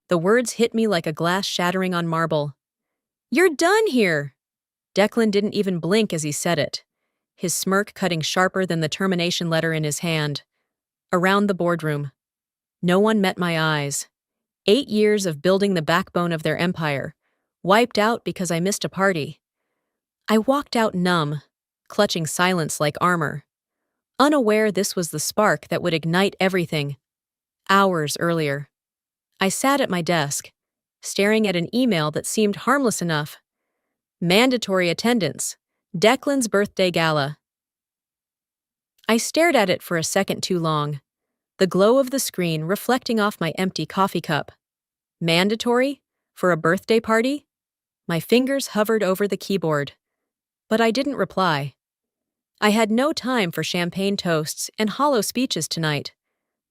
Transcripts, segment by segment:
The words hit me like a glass shattering on marble. "You're done here!" Declan didn't even blink as he said it, his smirk cutting sharper than the termination letter in his hand. Around the boardroom, no one met my eyes. 8 years of building the backbone of their empire, wiped out because I missed a party. I walked out numb, clutching silence like armor, unaware this was the spark that would ignite everything. Hours earlier, I sat at my desk, staring at an email that seemed harmless enough. Mandatory attendance, Declan's birthday gala. I stared at it for a second too long, the glow of the screen reflecting off my empty coffee cup. Mandatory? For a birthday party? My fingers hovered over the keyboard. But I didn't reply. I had no time for champagne toasts and hollow speeches tonight.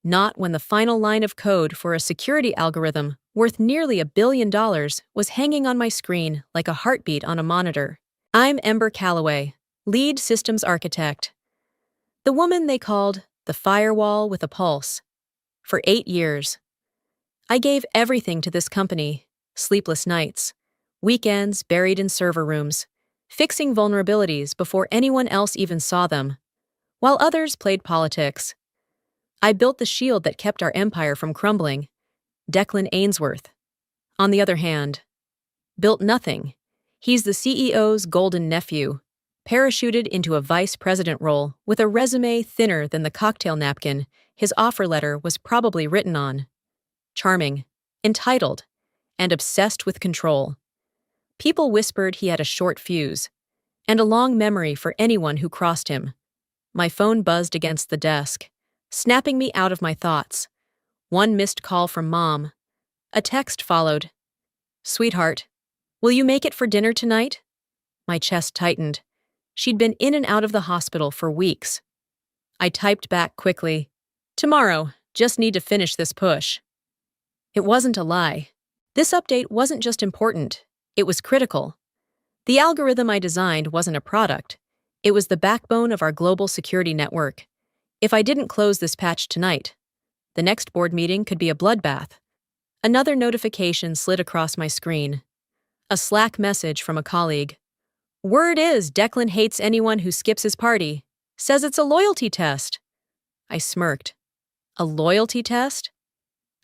Not when the final line of code for a security algorithm worth nearly $1 billion was hanging on my screen like a heartbeat on a monitor. I'm Ember Calloway, lead systems architect. The woman they called the firewall with a pulse. For 8 years. I gave everything to this company, sleepless nights, weekends buried in server rooms, fixing vulnerabilities before anyone else even saw them, while others played politics. I built the shield that kept our empire from crumbling. Declan Ainsworth, on the other hand, built nothing. He's the CEO's golden nephew, parachuted into a vice president role with a resume thinner than the cocktail napkin his offer letter was probably written on. Charming, entitled, and obsessed with control. People whispered he had a short fuse, and a long memory for anyone who crossed him. My phone buzzed against the desk, snapping me out of my thoughts. One missed call from Mom. A text followed. "Sweetheart, will you make it for dinner tonight?" My chest tightened. She'd been in and out of the hospital for weeks. I typed back quickly. "Tomorrow, just need to finish this push." It wasn't a lie. This update wasn't just important, it was critical. The algorithm I designed wasn't a product. It was the backbone of our global security network. If I didn't close this patch tonight, the next board meeting could be a bloodbath. Another notification slid across my screen. A Slack message from a colleague. "Word is Declan hates anyone who skips his party. Says it's a loyalty test." I smirked. A loyalty test?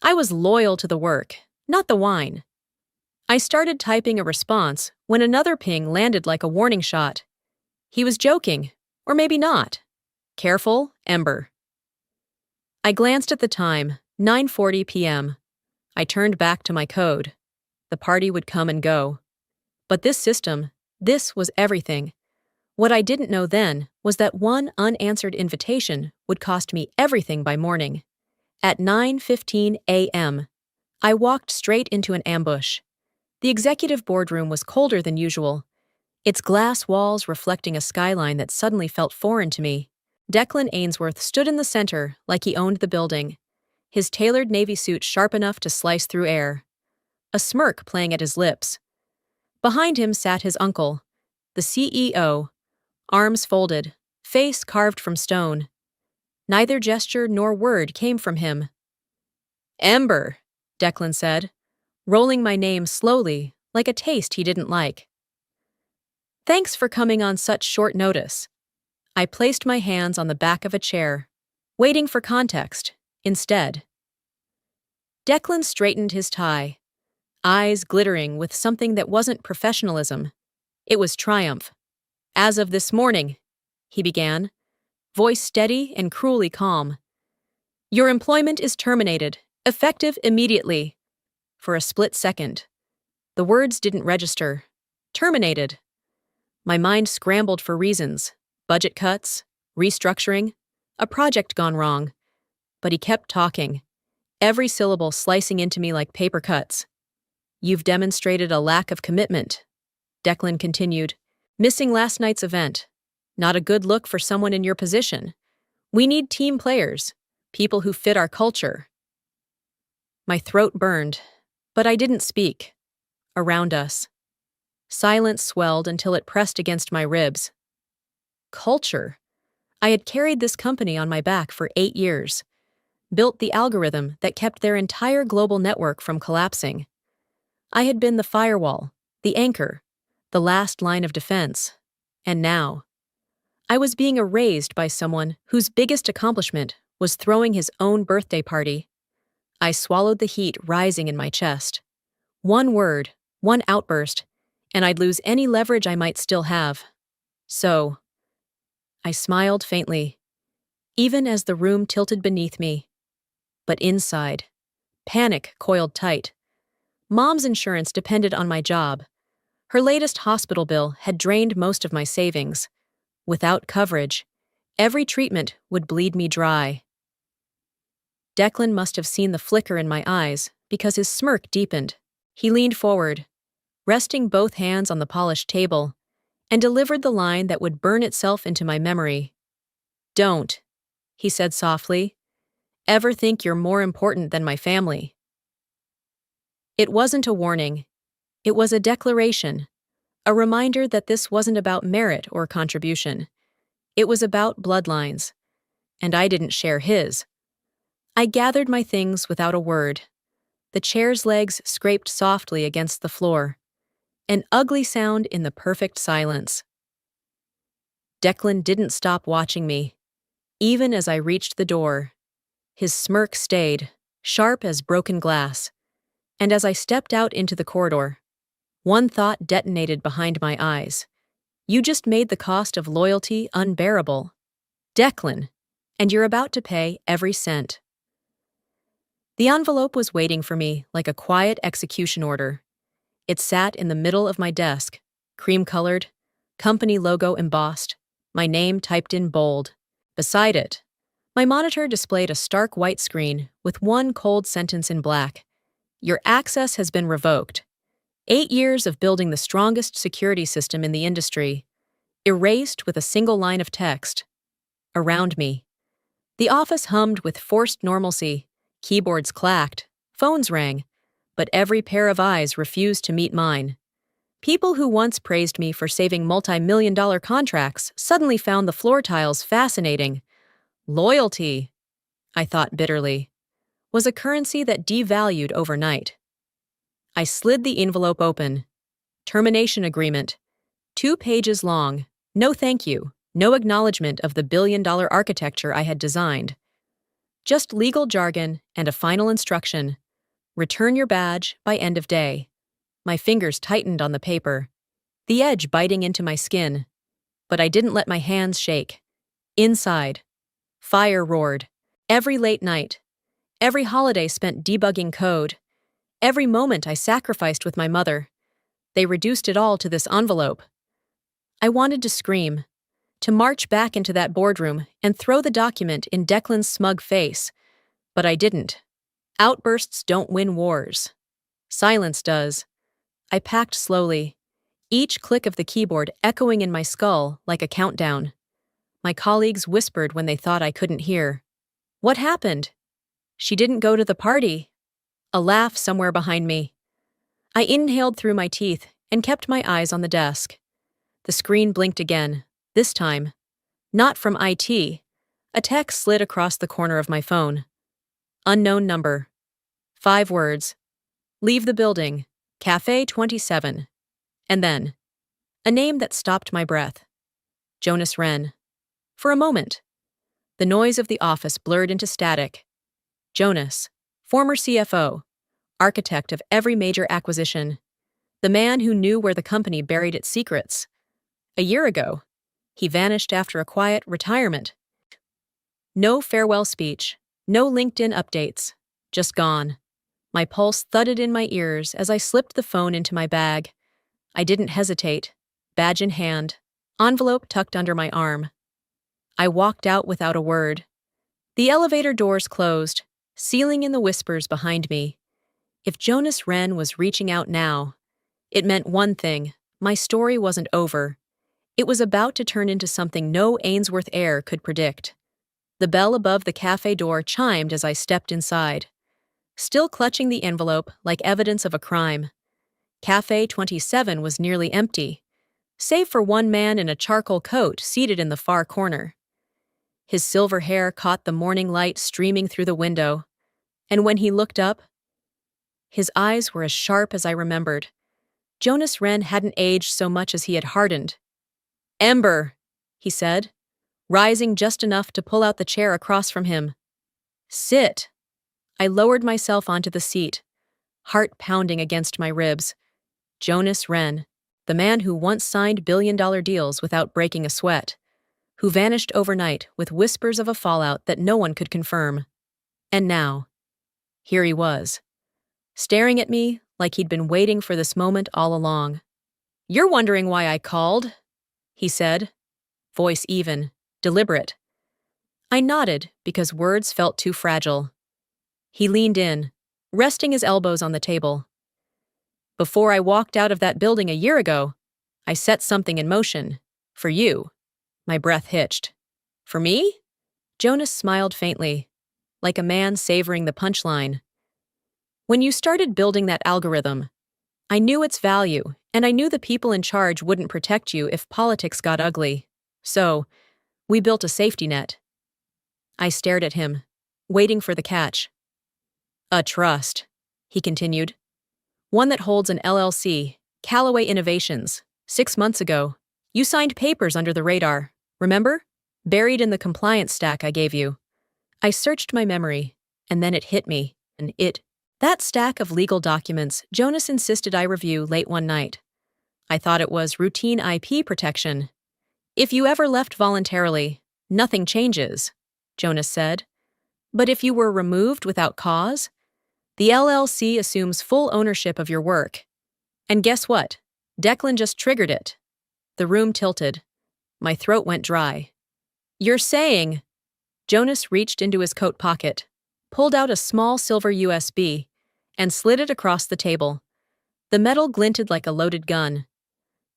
I was loyal to the work, not the wine. I started typing a response when another ping landed like a warning shot. He was joking, or maybe not. Careful, Ember. I glanced at the time, 9:40 p.m. I turned back to my code. The party would come and go. But this system, this was everything. What I didn't know then was that one unanswered invitation would cost me everything by morning. At 9:15 a.m., I walked straight into an ambush. The executive boardroom was colder than usual, its glass walls reflecting a skyline that suddenly felt foreign to me. Declan Ainsworth stood in the center like he owned the building, his tailored navy suit sharp enough to slice through air, a smirk playing at his lips. Behind him sat his uncle, the CEO, arms folded, face carved from stone. Neither gesture nor word came from him. "Ember," Declan said, rolling my name slowly, like a taste he didn't like. "Thanks for coming on such short notice." I placed my hands on the back of a chair, waiting for context, instead. Declan straightened his tie, eyes glittering with something that wasn't professionalism. It was triumph. "As of this morning," he began, voice steady and cruelly calm. "Your employment is terminated, effective immediately." For a split second, the words didn't register. Terminated. My mind scrambled for reasons. Budget cuts, restructuring, a project gone wrong. But he kept talking, every syllable slicing into me like paper cuts. "You've demonstrated a lack of commitment," Declan continued, "missing last night's event. Not a good look for someone in your position. We need team players, people who fit our culture." My throat burned, but I didn't speak. Around us, silence swelled until it pressed against my ribs. Culture. I had carried this company on my back for 8 years. built the algorithm that kept their entire global network from collapsing. I had been the firewall, the anchor, the last line of defense. And now, I was being erased by someone whose biggest accomplishment was throwing his own birthday party. I swallowed the heat rising in my chest. One word, one outburst, and I'd lose any leverage I might still have. So, I smiled faintly, even as the room tilted beneath me. But inside, panic coiled tight. Mom's insurance depended on my job. Her latest hospital bill had drained most of my savings. Without coverage, every treatment would bleed me dry. Declan must have seen the flicker in my eyes because his smirk deepened. He leaned forward, resting both hands on the polished table, and delivered the line that would burn itself into my memory. "Don't," he said softly, "ever think you're more important than my family." It wasn't a warning. It was a declaration, a reminder that this wasn't about merit or contribution. It was about bloodlines, and I didn't share his. I gathered my things without a word. The chair's legs scraped softly against the floor, an ugly sound in the perfect silence. Declan didn't stop watching me, even as I reached the door. His smirk stayed, sharp as broken glass, and as I stepped out into the corridor, one thought detonated behind my eyes. You just made the cost of loyalty unbearable. Declan, and you're about to pay every cent. The envelope was waiting for me like a quiet execution order. It sat in the middle of my desk, cream-colored, company logo embossed, my name typed in bold. Beside it, my monitor displayed a stark white screen with one cold sentence in black. Your access has been revoked. 8 years of building the strongest security system in the industry, erased with a single line of text. Around me, the office hummed with forced normalcy. Keyboards clacked, phones rang, but every pair of eyes refused to meet mine. People who once praised me for saving multi-million-dollar contracts suddenly found the floor tiles fascinating. Loyalty, I thought bitterly, was a currency that devalued overnight. I slid the envelope open. Termination agreement. 2 pages long. No thank you. No acknowledgement of the billion-dollar architecture I had designed. Just legal jargon and a final instruction. Return your badge by end of day. My fingers tightened on the paper, the edge biting into my skin. But I didn't let my hands shake. Inside, fire roared. Every late night, every holiday spent debugging code, every moment I sacrificed with my mother. They reduced it all to this envelope. I wanted to scream, to march back into that boardroom and throw the document in Declan's smug face. But I didn't. Outbursts don't win wars. Silence does. I packed slowly, each click of the keyboard echoing in my skull like a countdown. My colleagues whispered when they thought I couldn't hear. What happened? She didn't go to the party. A laugh somewhere behind me. I inhaled through my teeth and kept my eyes on the desk. The screen blinked again, this time. Not from IT. A text slid across the corner of my phone. Unknown number. 5 words. Leave the building. Cafe 27. And then, a name that stopped my breath. Jonas Wren. For a moment, the noise of the office blurred into static. Jonas, former CFO, architect of every major acquisition, the man who knew where the company buried its secrets. A year ago, he vanished after a quiet retirement. No farewell speech, no LinkedIn updates, just gone. My pulse thudded in my ears as I slipped the phone into my bag. I didn't hesitate, badge in hand, envelope tucked under my arm. I walked out without a word. The elevator doors closed, sealing in the whispers behind me. If Jonas Wren was reaching out now, it meant one thing: my story wasn't over. It was about to turn into something no Ainsworth heir could predict. The bell above the cafe door chimed as I stepped inside, still clutching the envelope like evidence of a crime. Cafe 27 was nearly empty, save for one man in a charcoal coat seated in the far corner. His silver hair caught the morning light streaming through the window, and when he looked up, his eyes were as sharp as I remembered. Jonas Wren hadn't aged so much as he had hardened. "Ember," he said, rising just enough to pull out the chair across from him. "Sit." I lowered myself onto the seat, heart pounding against my ribs. Jonas Wren, the man who once signed billion-dollar deals without breaking a sweat, who vanished overnight with whispers of a fallout that no one could confirm. And now, here he was, staring at me like he'd been waiting for this moment all along. "You're wondering why I called," he said, voice even, deliberate. I nodded because words felt too fragile. He leaned in, resting his elbows on the table. "Before I walked out of that building a year ago, I set something in motion. For you." My breath hitched. "For me?" Jonas smiled faintly, like a man savoring the punchline. "When you started building that algorithm, I knew its value, and I knew the people in charge wouldn't protect you if politics got ugly. So, we built a safety net." I stared at him, waiting for the catch. "A trust," he continued. "One that holds an LLC, Callaway Innovations. 6 months ago, you signed papers under the radar, remember? Buried in the compliance stack I gave you." I searched my memory, and then it hit me, that stack of legal documents Jonas insisted I review late one night. I thought it was routine IP protection. "If you ever left voluntarily, nothing changes," Jonas said. "But if you were removed without cause, the LLC assumes full ownership of your work." And guess what? Declan just triggered it. The room tilted. My throat went dry. "You're saying—" Jonas reached into his coat pocket, pulled out a small silver USB, and slid it across the table. The metal glinted like a loaded gun.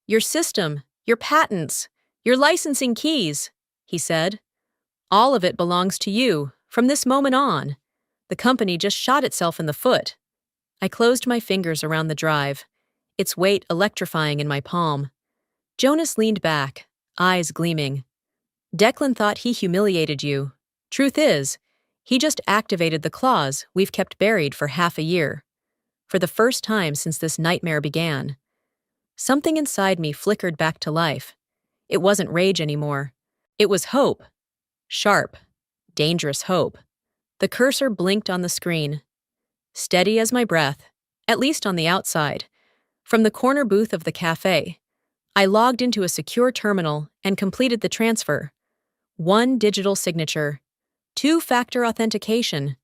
"Your system, your patents, your licensing keys," he said. "All of it belongs to you, from this moment on. The company just shot itself in the foot." I closed my fingers around the drive, its weight electrifying in my palm. Jonas leaned back, eyes gleaming. "Declan thought he humiliated you. Truth is, he just activated the clause we've kept buried for half a year. For the first time since this nightmare began." Something inside me flickered back to life. It wasn't rage anymore. It was hope. Sharp, dangerous hope. The cursor blinked on the screen. Steady as my breath, at least on the outside. From the corner booth of the cafe, I logged into a secure terminal and completed the transfer. 1 digital signature, 2-factor authentication,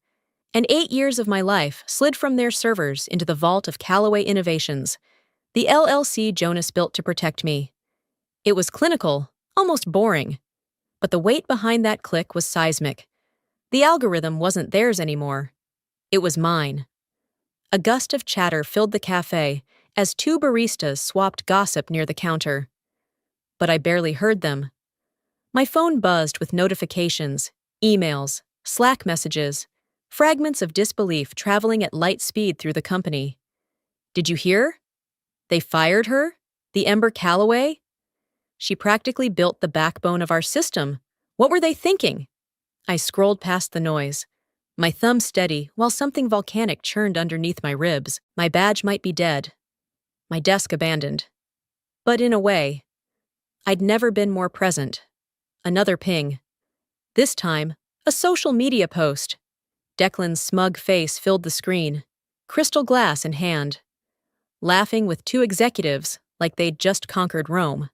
and 8 years of my life slid from their servers into the vault of Callaway Innovations, the LLC Jonas built to protect me. It was clinical, almost boring. But the weight behind that click was seismic. The algorithm wasn't theirs anymore. It was mine. A gust of chatter filled the cafe as 2 baristas swapped gossip near the counter. But I barely heard them. My phone buzzed with notifications, emails, Slack messages, fragments of disbelief traveling at light speed through the company. "Did you hear? They fired her? The Ember Callaway? She practically built the backbone of our system. What were they thinking?" I scrolled past the noise, my thumb steady while something volcanic churned underneath my ribs. My badge might be dead, my desk abandoned. But in a way, I'd never been more present. Another ping. This time, a social media post. Declan's smug face filled the screen, crystal glass in hand. Laughing with 2 executives like they'd just conquered Rome.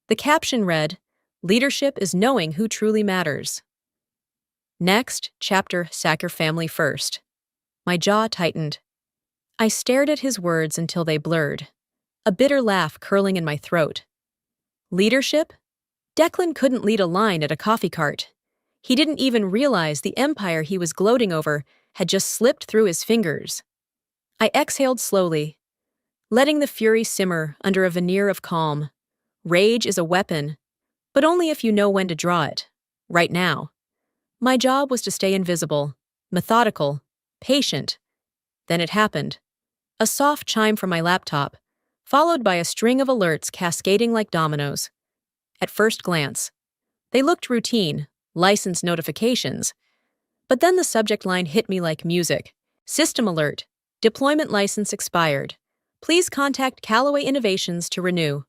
The caption read, "Leadership is knowing who truly matters." Next, chapter, "Sack your family first." My jaw tightened. I stared at his words until they blurred, a bitter laugh curling in my throat. Leadership? Declan couldn't lead a line at a coffee cart. He didn't even realize the empire he was gloating over had just slipped through his fingers. I exhaled slowly, letting the fury simmer under a veneer of calm. Rage is a weapon, but only if you know when to draw it. Right now. My job was to stay invisible, methodical, patient. Then it happened. A soft chime from my laptop, followed by a string of alerts cascading like dominoes. At first glance, they looked routine, license notifications. But then the subject line hit me like music. System alert. Deployment license expired. Please contact Callaway Innovations to renew.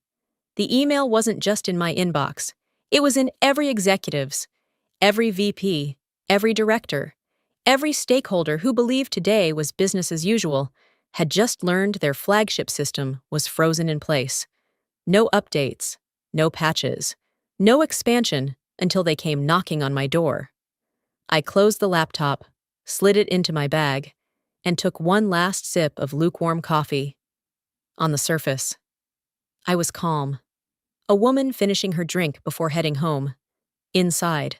The email wasn't just in my inbox. It was in every executive's, every VP, every director, every stakeholder who believed today was business as usual had just learned their flagship system was frozen in place. No updates, no patches, no expansion until they came knocking on my door. I closed the laptop, slid it into my bag, and took one last sip of lukewarm coffee. On the surface, I was calm. A woman finishing her drink before heading home. Inside,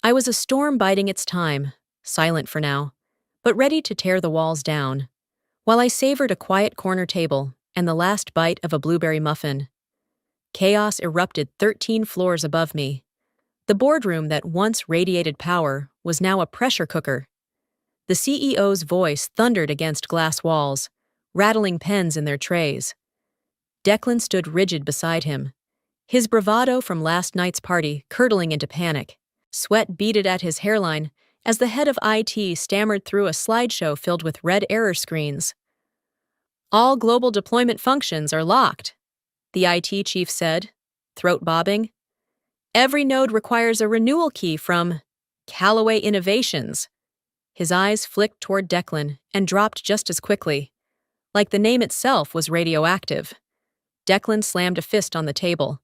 I was a storm biding its time, silent for now, but ready to tear the walls down, while I savored a quiet corner table and the last bite of a blueberry muffin. Chaos erupted 13 floors above me. The boardroom that once radiated power was now a pressure cooker. The CEO's voice thundered against glass walls, rattling pens in their trays. Declan stood rigid beside him, his bravado from last night's party curdling into panic. Sweat beaded at his hairline as the head of IT stammered through a slideshow filled with red error screens. All global deployment functions are locked, the IT chief said, throat bobbing. Every node requires a renewal key from Callaway Innovations. His eyes flicked toward Declan and dropped just as quickly, like the name itself was radioactive. Declan slammed a fist on the table.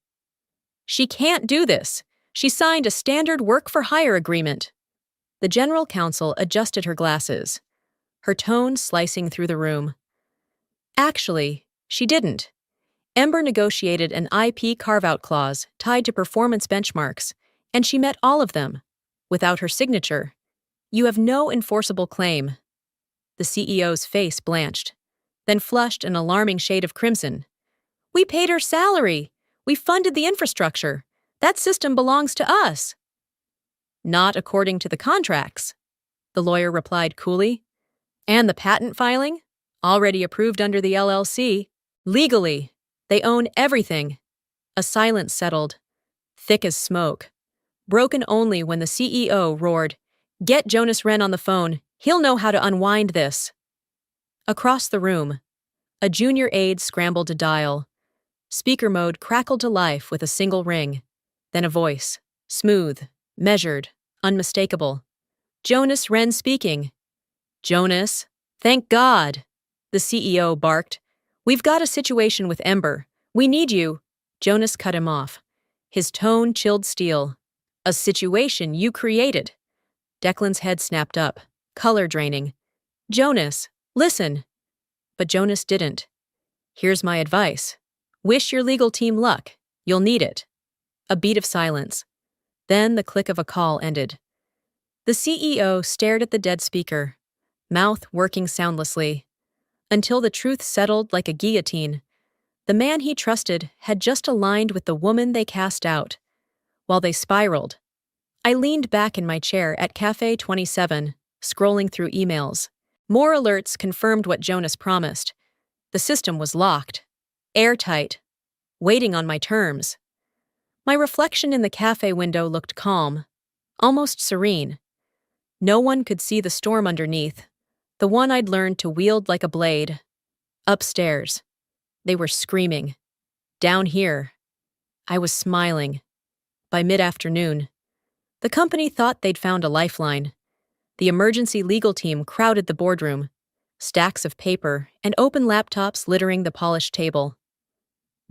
She can't do this. She signed a standard work-for-hire agreement. The general counsel adjusted her glasses, her tone slicing through the room. Actually, she didn't. Ember negotiated an IP carve-out clause tied to performance benchmarks, and she met all of them. Without her signature, you have no enforceable claim. The CEO's face blanched, then flushed an alarming shade of crimson. We paid her salary. We funded the infrastructure. That system belongs to us. Not according to the contracts, the lawyer replied coolly. And the patent filing? Already approved under the LLC. Legally, they own everything. A silence settled, thick as smoke, broken only when the CEO roared, "Get Jonas Wren on the phone. He'll know how to unwind this." Across the room, a junior aide scrambled to dial. Speaker mode crackled to life with a single ring. Then a voice, smooth, measured, unmistakable. Jonas Wren speaking. Jonas, thank God, the CEO barked. We've got a situation with Ember. We need you. Jonas cut him off. His tone chilled steel. A situation you created. Declan's head snapped up, color draining. Jonas, listen. But Jonas didn't. Here's my advice. Wish your legal team luck. You'll need it. A beat of silence. Then the click of a call ended. The CEO stared at the dead speaker, mouth working soundlessly, until the truth settled like a guillotine. The man he trusted had just aligned with the woman they cast out. While they spiraled, I leaned back in my chair at Cafe 27, scrolling through emails. More alerts confirmed what Jonas promised. The system was locked, airtight, waiting on my terms. My reflection in the cafe window looked calm, almost serene. No one could see the storm underneath, the one I'd learned to wield like a blade. Upstairs, they were screaming. Down here, I was smiling. By mid-afternoon, the company thought they'd found a lifeline. The emergency legal team crowded the boardroom, stacks of paper and open laptops littering the polished table.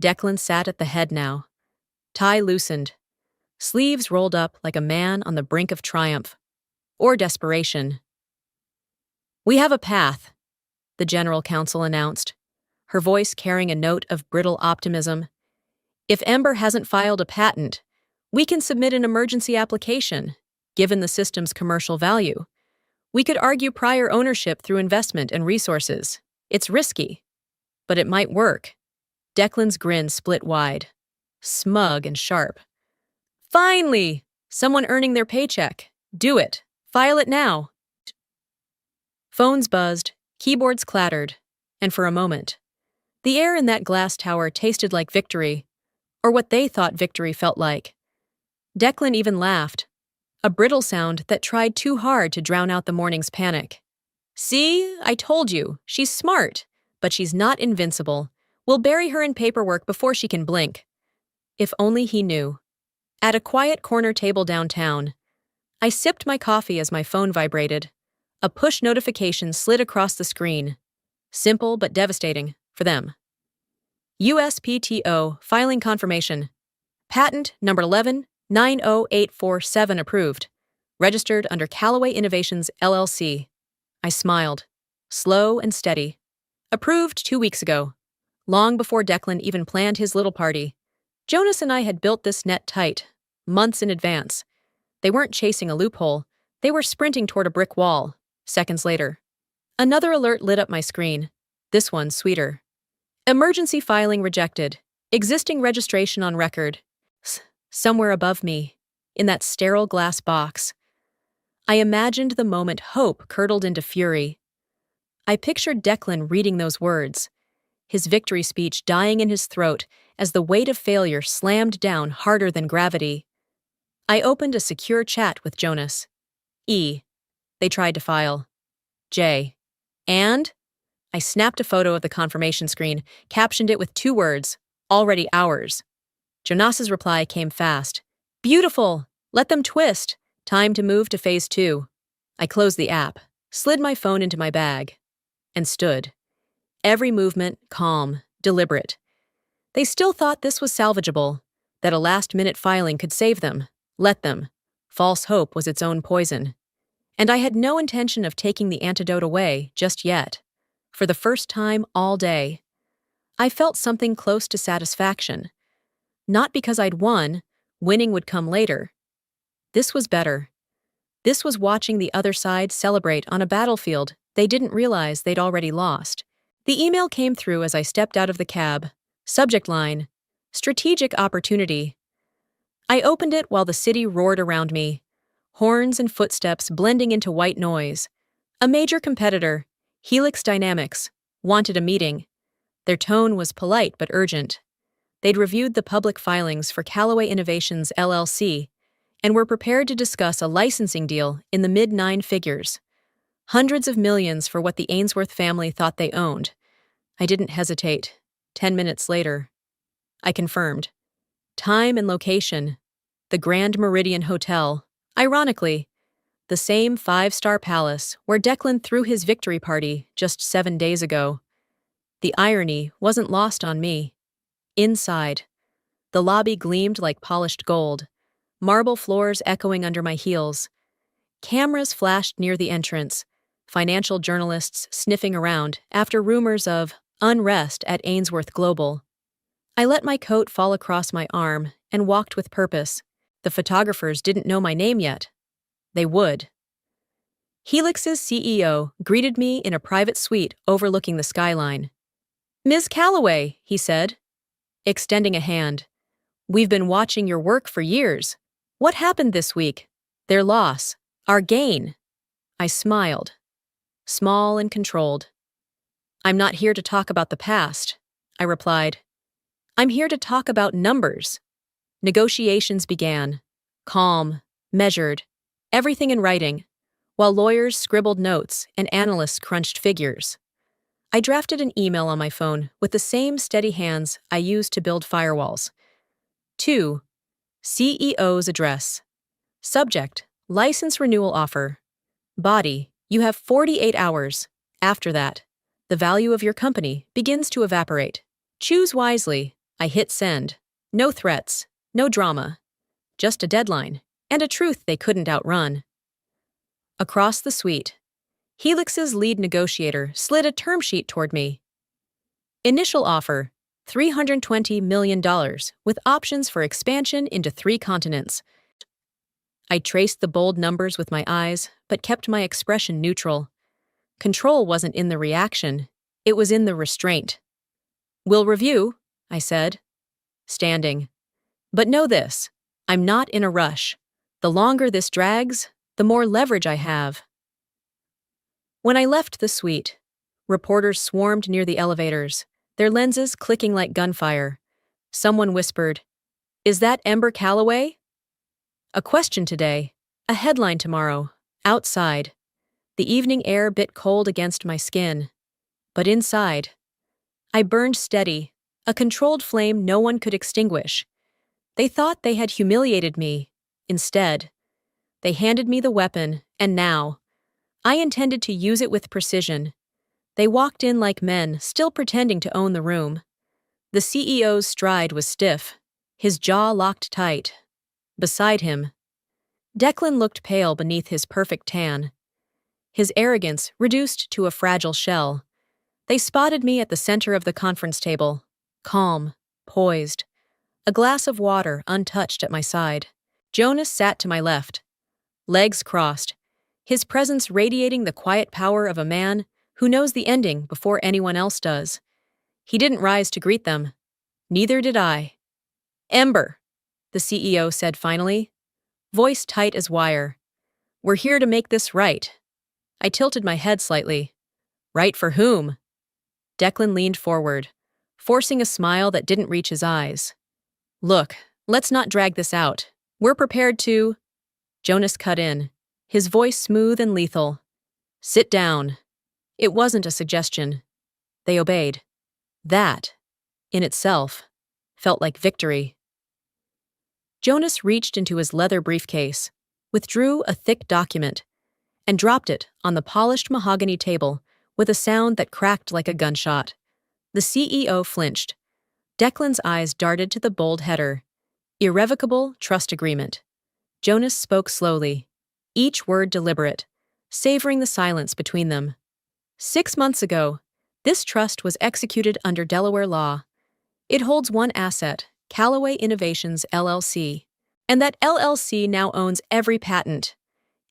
Declan sat at the head now, tie loosened, sleeves rolled up like a man on the brink of triumph. Or desperation. We have a path, the general counsel announced, her voice carrying a note of brittle optimism. If Ember hasn't filed a patent, we can submit an emergency application, given the system's commercial value. We could argue prior ownership through investment and resources. It's risky, but it might work. Declan's grin split wide, smug and sharp. Finally! Someone earning their paycheck. Do it. File it now. Phones buzzed, keyboards clattered, and for a moment, the air in that glass tower tasted like victory, or what they thought victory felt like. Declan even laughed, a brittle sound that tried too hard to drown out the morning's panic. See, I told you, she's smart, but she's not invincible. We'll bury her in paperwork before she can blink. If only he knew. At a quiet corner table downtown, I sipped my coffee as my phone vibrated. A push notification slid across the screen. Simple but devastating for them. USPTO filing confirmation. Patent number 11-90847 approved. Registered under Callaway Innovations LLC. I smiled. Slow and steady. Approved 2 weeks ago. Long before Declan even planned his little party. Jonas and I had built this net tight, months in advance. They weren't chasing a loophole. They were sprinting toward a brick wall. Seconds later, another alert lit up my screen. This one sweeter. Emergency filing rejected. Existing registration on record. Somewhere above me, in that sterile glass box. I imagined the moment hope curdled into fury. I pictured Declan reading those words, his victory speech dying in his throat as the weight of failure slammed down harder than gravity. I opened a secure chat with Jonas. E. They tried to file. J. And? I snapped a photo of the confirmation screen, captioned it with 2 words, already ours. Jonas's reply came fast. Beautiful! Let them twist! Time to move to phase 2. I closed the app, slid my phone into my bag, and stood. Every movement calm, deliberate. They still thought this was salvageable, that a last-minute filing could save them. Let them. False hope was its own poison. And I had no intention of taking the antidote away just yet. For the first time all day, I felt something close to satisfaction. Not because I'd won, winning would come later. This was better. This was watching the other side celebrate on a battlefield they didn't realize they'd already lost. The email came through as I stepped out of the cab. Subject line, strategic opportunity. I opened it while the city roared around me, horns and footsteps blending into white noise. A major competitor, Helix Dynamics, wanted a meeting. Their tone was polite but urgent. They'd reviewed the public filings for Callaway Innovations LLC and were prepared to discuss a licensing deal in the mid-9 figures. Hundreds of millions for what the Ainsworth family thought they owned. I didn't hesitate. 10 minutes later, I confirmed. Time and location. The Grand Meridian Hotel. Ironically, the same 5-star palace where Declan threw his victory party just 7 days ago. The irony wasn't lost on me. Inside, the lobby gleamed like polished gold, marble floors echoing under my heels. Cameras flashed near the entrance, financial journalists sniffing around after rumors of unrest at Ainsworth Global. I let my coat fall across my arm and walked with purpose. The photographers didn't know my name yet. They would. Helix's CEO greeted me in a private suite overlooking the skyline. "Ms. Callaway," he said, extending a hand. "We've been watching your work for years. What happened this week? Their loss, our gain." I smiled, small and controlled. "I'm not here to talk about the past," I replied. "I'm here to talk about numbers." Negotiations began, calm, measured, everything in writing, while lawyers scribbled notes and analysts crunched figures. I drafted an email on my phone with the same steady hands I used to build firewalls. 2. CEO's address. Subject, license renewal offer. Body, you have 48 hours. After that, the value of your company begins to evaporate. Choose wisely. I hit send. No threats, no drama. Just a deadline, and a truth they couldn't outrun. Across the suite, Helix's lead negotiator slid a term sheet toward me. Initial offer, $320 million, with options for expansion into 3 continents. I traced the bold numbers with my eyes, but kept my expression neutral. Control wasn't in the reaction, it was in the restraint. "We'll review," I said, standing. "But know this, I'm not in a rush. The longer this drags, the more leverage I have." When I left the suite, reporters swarmed near the elevators, their lenses clicking like gunfire. Someone whispered, "Is that Ember Callaway?" A question today, A headline tomorrow. Outside. The evening air bit cold against my skin. But inside, I burned steady, a controlled flame no one could extinguish. They thought they had humiliated me. Instead, they handed me the weapon, and now, I intended to use it with precision. They walked in like men, still pretending to own the room. The CEO's stride was stiff, his jaw locked tight. Beside him, Declan looked pale beneath his perfect tan, his arrogance reduced to a fragile shell. They spotted me at the center of the conference table, calm, poised, a glass of water untouched at my side. Jonas sat to my left, legs crossed, his presence radiating the quiet power of a man who knows the ending before anyone else does. He didn't rise to greet them. Neither did I. "Ember," the CEO said finally, voice tight as wire. "We're here to make this right." I tilted my head slightly. Right for whom? Declan leaned forward, forcing a smile that didn't reach his eyes. "Look, let's not drag this out. We're prepared to—" Jonas cut in, his voice smooth and lethal. "Sit down." It wasn't a suggestion. They obeyed. That, in itself, felt like victory. Jonas reached into his leather briefcase, withdrew a thick document, and dropped it on the polished mahogany table with a sound that cracked like a gunshot. The CEO flinched. Declan's eyes darted to the bold header. Irrevocable trust agreement. Jonas spoke slowly, each word deliberate, savoring the silence between them. 6 months ago, this trust was executed under Delaware law. It holds one asset, Callaway Innovations, LLC. And that LLC now owns every patent,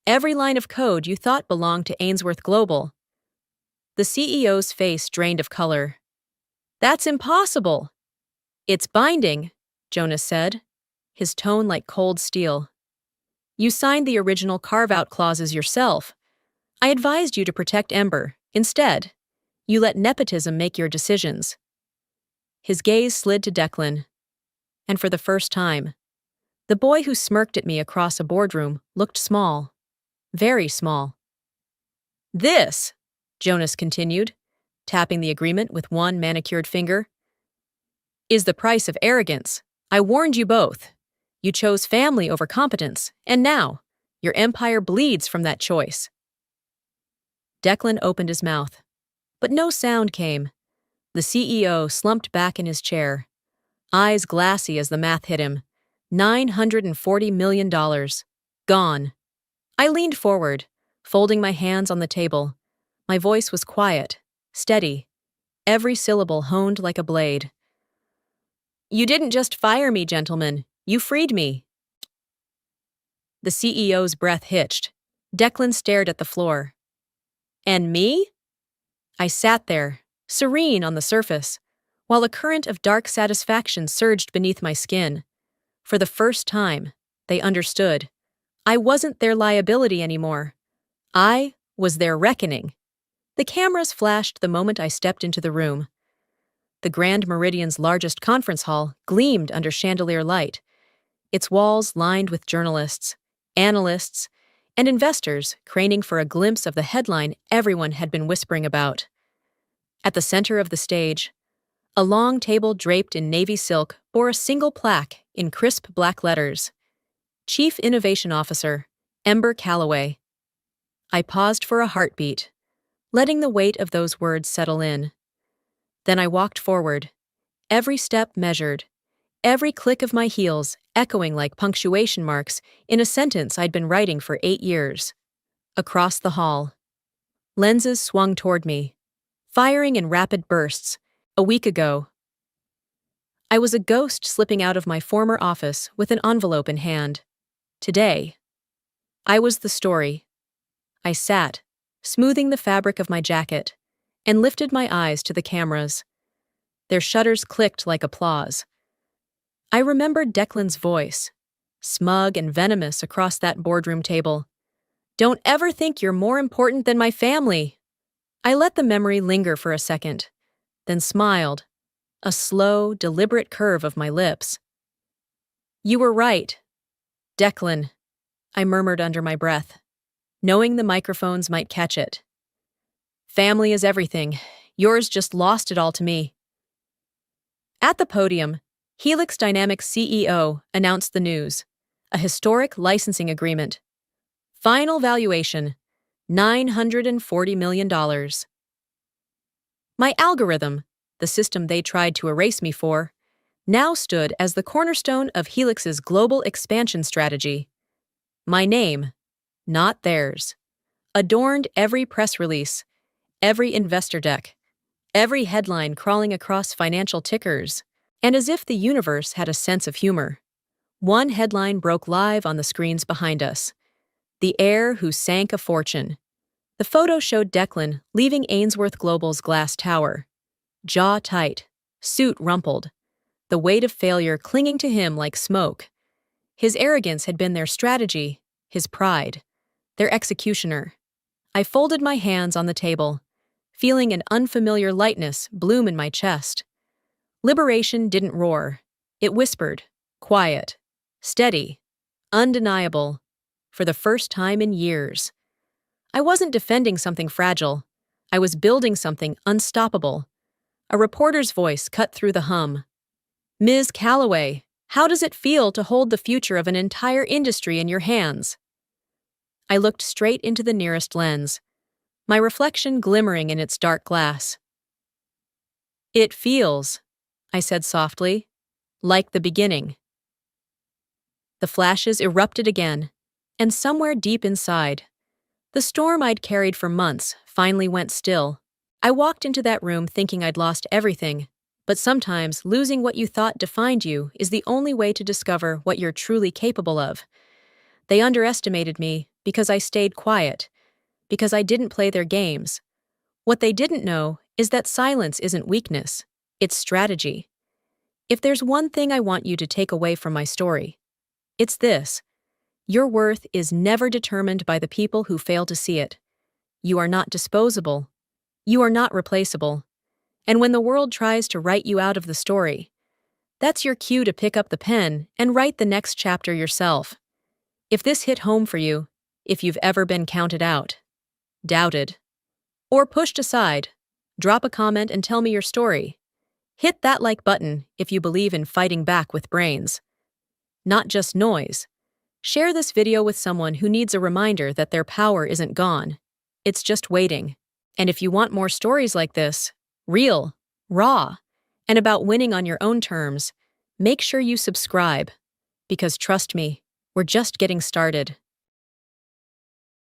every line of code you thought belonged to Ainsworth Global. The CEO's face drained of color. "That's impossible." "It's binding," Jonas said, his tone like cold steel. "You signed the original carve-out clauses yourself. I advised you to protect Ember. Instead, you let nepotism make your decisions." His gaze slid to Declan. And for the first time, the boy who smirked at me across a boardroom looked small. Very small. "This," Jonas continued, tapping the agreement with one manicured finger, "is the price of arrogance. I warned you both. You chose family over competence, and now, your empire bleeds from that choice." Declan opened his mouth, but no sound came. The CEO slumped back in his chair, eyes glassy as the math hit him. $940 million. Gone. I leaned forward, folding my hands on the table. My voice was quiet, steady, every syllable honed like a blade. "You didn't just fire me, gentlemen. You freed me." The CEO's breath hitched. Declan stared at the floor. "And me?" I sat there, serene on the surface, while a current of dark satisfaction surged beneath my skin. For the first time, they understood. I wasn't their liability anymore. I was their reckoning. The cameras flashed the moment I stepped into the room. The Grand Meridian's largest conference hall gleamed under chandelier light, its walls lined with journalists, analysts, and investors craning for a glimpse of the headline everyone had been whispering about. At the center of the stage, a long table draped in navy silk bore a single plaque in crisp black letters. Chief Innovation Officer, Ember Callaway. I paused for a heartbeat, letting the weight of those words settle in. Then I walked forward, every step measured, every click of my heels echoing like punctuation marks in a sentence I'd been writing for 8 years. Across the hall, lenses swung toward me, firing in rapid bursts. A week ago, I was a ghost slipping out of my former office with an envelope in hand. Today, I was the story. I sat, smoothing the fabric of my jacket, and lifted my eyes to the cameras. Their shutters clicked like applause. I remembered Declan's voice, smug and venomous across that boardroom table. "Don't ever think you're more important than my family." I let the memory linger for a second, then smiled, a slow, deliberate curve of my lips. "You were right, Declan." I murmured under my breath, knowing the microphones might catch it. Family is everything. Yours just lost it all to me. At the podium, Helix Dynamics CEO announced the news: a historic licensing agreement. Final valuation, $940 million. My algorithm, the system they tried to erase me for, now stood as the cornerstone of Helix's global expansion strategy. My name, not theirs, adorned every press release, every investor deck, every headline crawling across financial tickers. And as if the universe had a sense of humor, one headline broke live on the screens behind us: the heir who sank a fortune. The photo showed Declan leaving Ainsworth Global's glass tower, jaw tight, suit rumpled, the weight of failure clinging to him like smoke. His arrogance had been their strategy, his pride, their executioner. I folded my hands on the table, feeling an unfamiliar lightness bloom in my chest. Liberation didn't roar. It whispered, quiet, steady, undeniable, for the first time in years. I wasn't defending something fragile. I was building something unstoppable. A reporter's voice cut through the hum. "Ms. Calloway, how does it feel to hold the future of an entire industry in your hands?" I looked straight into the nearest lens, my reflection glimmering in its dark glass. "It feels," I said softly, "like the beginning." The flashes erupted again, and somewhere deep inside, the storm I'd carried for months finally went still. I walked into that room thinking I'd lost everything, but sometimes losing what you thought defined you is the only way to discover what you're truly capable of. They underestimated me because I stayed quiet, because I didn't play their games. What they didn't know is that silence isn't weakness, it's strategy. If there's one thing I want you to take away from my story, it's this: your worth is never determined by the people who fail to see it. You are not disposable. You are not replaceable. And when the world tries to write you out of the story, that's your cue to pick up the pen and write the next chapter yourself. If this hit home for you, if you've ever been counted out, doubted, or pushed aside, drop a comment and tell me your story. Hit that like button if you believe in fighting back with brains, not just noise. Share this video with someone who needs a reminder that their power isn't gone. It's just waiting. And if you want more stories like this, real, raw, and about winning on your own terms, make sure you subscribe. Because trust me, we're just getting started.